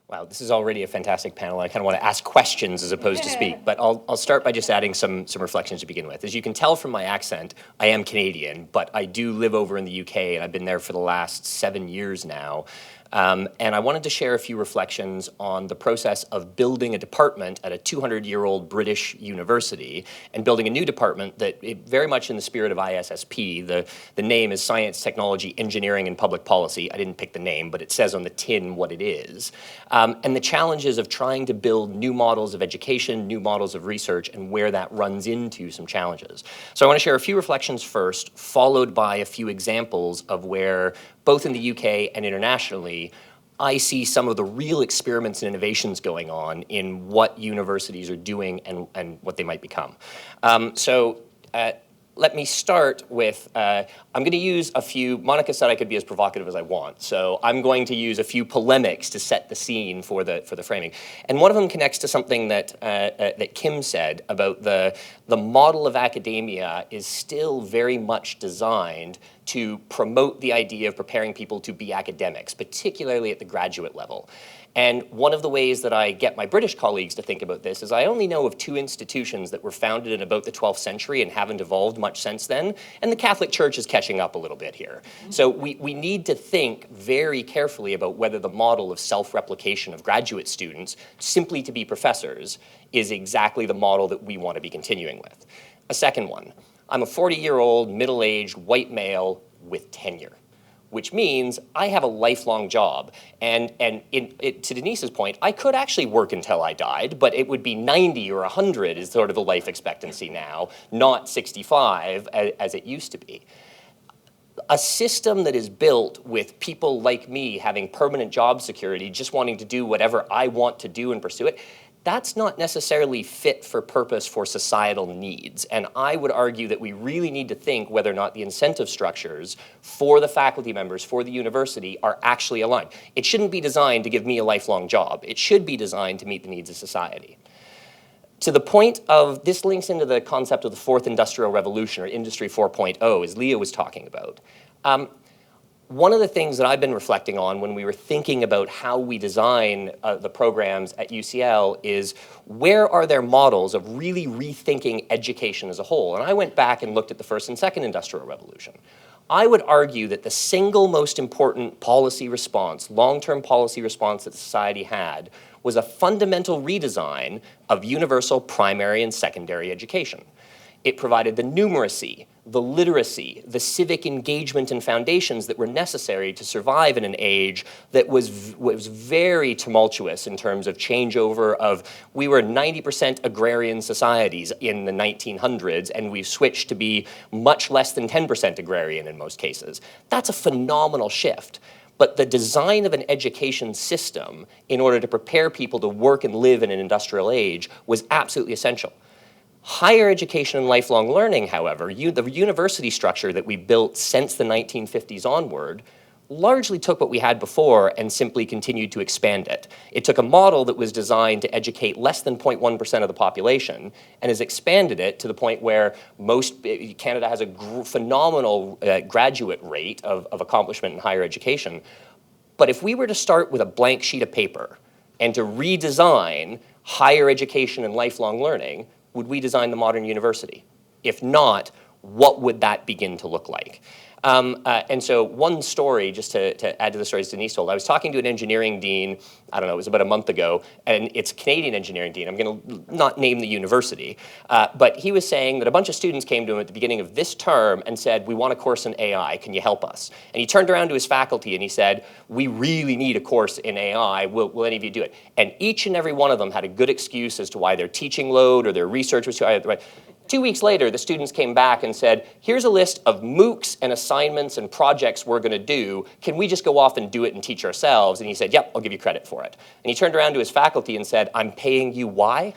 Wow, this is already a fantastic panel. I kind of want to ask questions as opposed to speak, but I'll start by just adding some reflections to begin with. As you can tell from my accent, I am Canadian, but I do live over in the UK, and I've been there for the last 7 years now. And I wanted to share a few reflections on the process of building a department at a 200-year-old British university and building a new department that, very much in the spirit of ISSP, the name is Science, Technology, Engineering, and Public Policy. I didn't pick the name, but it says on the tin what it is. And the challenges of trying to build new models of education, new models of research, and where that runs into some challenges. So I want to share a few reflections first, followed by a few examples of where, both in the UK and internationally, I see some of the real experiments and innovations going on in what universities are doing and what they might become. Let me start with, I'm going to use a few, Monica said I could be as provocative as I want, so I'm going to use a few polemics to set the scene for the framing. And one of them connects to something that Kim said about the model of academia is still very much designed to promote the idea of preparing people to be academics, particularly at the graduate level. And one of the ways that I get my British colleagues to think about this is I only know of 2 institutions that were founded in about the 12th century and haven't evolved much since then, and the Catholic Church is catching up a little bit here. So we need to think very carefully about whether the model of self-replication of graduate students, simply to be professors, is exactly the model that we want to be continuing with. A second one, I'm a 40-year-old, middle-aged, white male with tenure, which means I have a lifelong job. And to Denise's point, I could actually work until I died, but it would be 90 or 100 is sort of the life expectancy now, not 65 as it used to be. A system that is built with people like me having permanent job security, just wanting to do whatever I want to do and pursue it, that's not necessarily fit for purpose for societal needs. And I would argue that we really need to think whether or not the incentive structures for the faculty members, for the university, are actually aligned. It shouldn't be designed to give me a lifelong job. It should be designed to meet the needs of society. To the point of, this links into the concept of the 4th Industrial Revolution, or Industry 4.0, as Leah was talking about. One of the things that I've been reflecting on when we were thinking about how we design the programs at UCL is, where are there models of really rethinking education as a whole? And I went back and looked at the 1st and 2nd Industrial Revolution. I would argue that the single most important policy response, long-term policy response that society had, was a fundamental redesign of universal primary and secondary education. It provided the numeracy, the literacy, the civic engagement and foundations that were necessary to survive in an age that was very tumultuous in terms of changeover of, we were 90% agrarian societies in the 1900s, and we've switched to be much less than 10% agrarian in most cases. That's a phenomenal shift. But the design of an education system in order to prepare people to work and live in an industrial age was absolutely essential. Higher education and lifelong learning, however, the university structure that we built since the 1950s onward, largely took what we had before and simply continued to expand it. It took a model that was designed to educate less than 0.1% of the population and has expanded it to the point where Canada has a phenomenal graduate rate of accomplishment in higher education. But if we were to start with a blank sheet of paper and to redesign higher education and lifelong learning, would we design the modern university? If not, what would that begin to look like? And so one story, just to add to the stories Denise told, I was talking to an engineering dean, I don't know, it was about a month ago, and it's a Canadian engineering dean. I'm going to not name the university, but he was saying that a bunch of students came to him at the beginning of this term and said, we want a course in AI, can you help us? And he turned around to his faculty and he said, we really need a course in AI, will any of you do it? And each and every one of them had a good excuse as to why their teaching load or their research was too high. 2 weeks later, the students came back and said, here's a list of MOOCs and assignments and projects we're going to do. Can we just go off and do it and teach ourselves? And he said, yep, I'll give you credit for it. And he turned around to his faculty and said, I'm paying you why?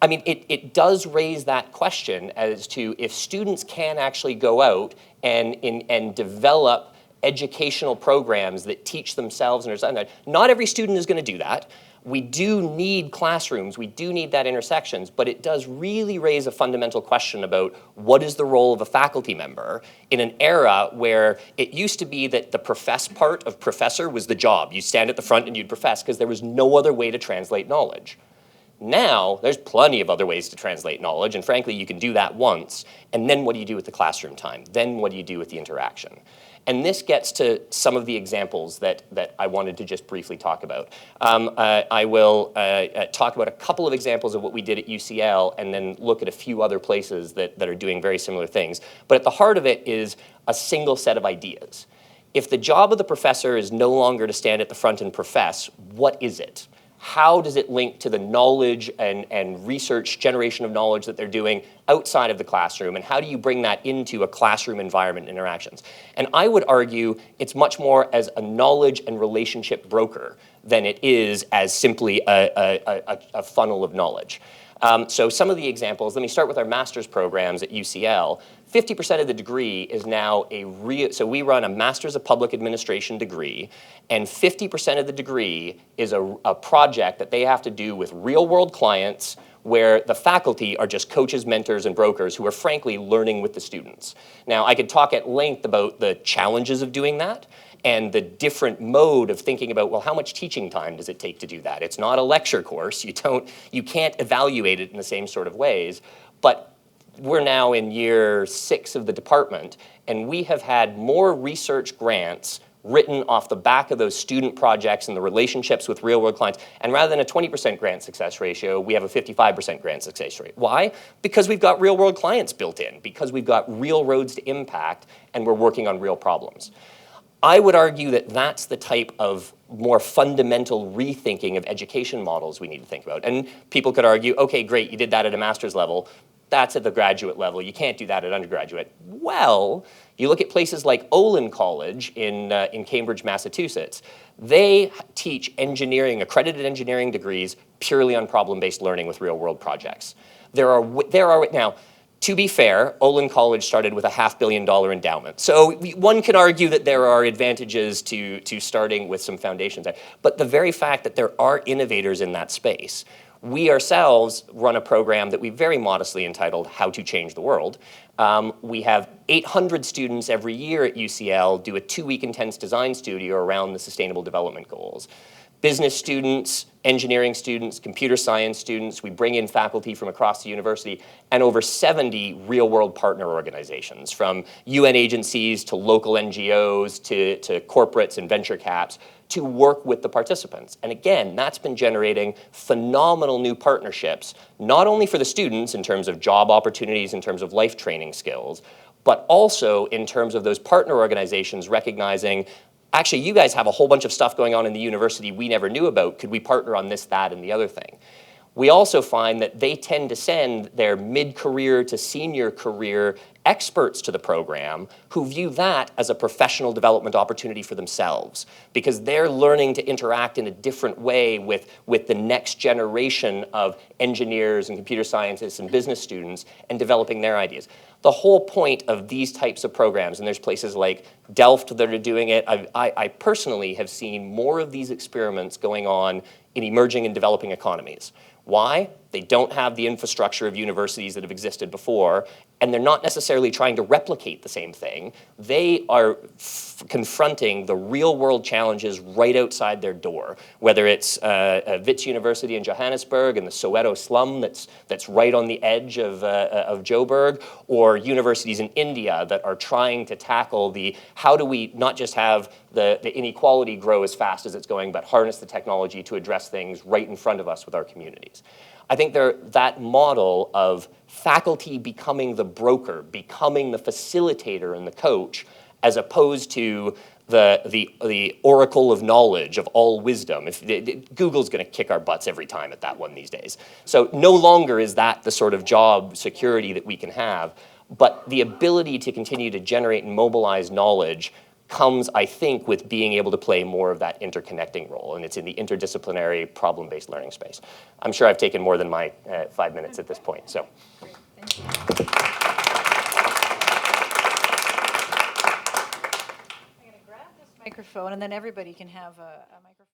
I mean, it does raise that question as to if students can actually go out and develop educational programs that teach themselves and understand that. Not every student is going to do that. We do need classrooms, we do need that intersections, but it does really raise a fundamental question about what is the role of a faculty member in an era where it used to be that the profess part of professor was the job. You stand at the front and you'd profess because there was no other way to translate knowledge. Now, there's plenty of other ways to translate knowledge, and frankly, you can do that once, and then what do you do with the classroom time? Then what do you do with the interaction? And this gets to some of the examples that I wanted to just briefly talk about. I will talk about a couple of examples of what we did at UCL and then look at a few other places that are doing very similar things. But at the heart of it is a single set of ideas. If the job of the professor is no longer to stand at the front and profess, what is it? How does it link to the knowledge and research generation of knowledge that they're doing outside of the classroom, and how do you bring that into a classroom environment interactions? And I would argue it's much more as a knowledge and relationship broker than it is as simply a funnel of knowledge. So some of the examples, let me start with our master's programs at UCL. 50% of the degree is now so we run a Master's of Public Administration degree, and 50% of the degree is a project that they have to do with real-world clients where the faculty are just coaches, mentors, and brokers who are frankly learning with the students. Now, I could talk at length about the challenges of doing that and the different mode of thinking about, well, how much teaching time does it take to do that? It's not a lecture course. You can't evaluate it in the same sort of ways, but we're now in year 6 of the department, and we have had more research grants written off the back of those student projects and the relationships with real-world clients. And rather than a 20% grant success ratio, we have a 55% grant success rate. Why? Because we've got real-world clients built in, because we've got real roads to impact, and we're working on real problems. I would argue that that's the type of more fundamental rethinking of education models we need to think about. And people could argue, okay, great, you did that at a master's level. That's at the graduate level. You can't do that at undergraduate. Well, you look at places like Olin College in Cambridge, Massachusetts. They teach engineering, accredited engineering degrees purely on problem-based learning with real-world projects. There are now, to be fair, Olin College started with a $500 million endowment. So one can argue that there are advantages to starting with some foundations there. But the very fact that there are innovators in that space. We ourselves run a program that we very modestly entitled How to Change the World. We have 800 students every year at UCL do a 2-week intense design studio around the Sustainable Development Goals. Business students, engineering students, computer science students, we bring in faculty from across the university, and over 70 real-world partner organizations, from UN agencies to local NGOs to corporates and venture caps, to work with the participants. And again, that's been generating phenomenal new partnerships, not only for the students in terms of job opportunities, in terms of life training skills, but also in terms of those partner organizations recognizing, actually, you guys have a whole bunch of stuff going on in the university we never knew about. Could we partner on this, that, and the other thing? We also find that they tend to send their mid-career to senior career experts to the program who view that as a professional development opportunity for themselves, because they're learning to interact in a different way with the next generation of engineers and computer scientists and business students and developing their ideas. The whole point of these types of programs, and there's places like Delft that are doing it, I personally have seen more of these experiments going on in emerging and developing economies. Why? They don't have the infrastructure of universities that have existed before, and they're not necessarily trying to replicate the same thing. They are confronting the real-world challenges right outside their door, whether it's Wits University in Johannesburg and the Soweto slum that's right on the edge of Joburg, or universities in India that are trying to tackle how do we not just have the inequality grow as fast as it's going, but harness the technology to address things right in front of us with our communities. I think that model of faculty becoming the broker, becoming the facilitator and the coach, as opposed to the oracle of knowledge of all wisdom. Google's going to kick our butts every time at that one these days. So no longer is that the sort of job security that we can have, but the ability to continue to generate and mobilize knowledge comes, I think, with being able to play more of that interconnecting role, and it's in the interdisciplinary problem-based learning space. I'm sure I've taken more than my 5 minutes at this point, so. Great, thank you. I'm gonna grab microphone, and then everybody can have a microphone.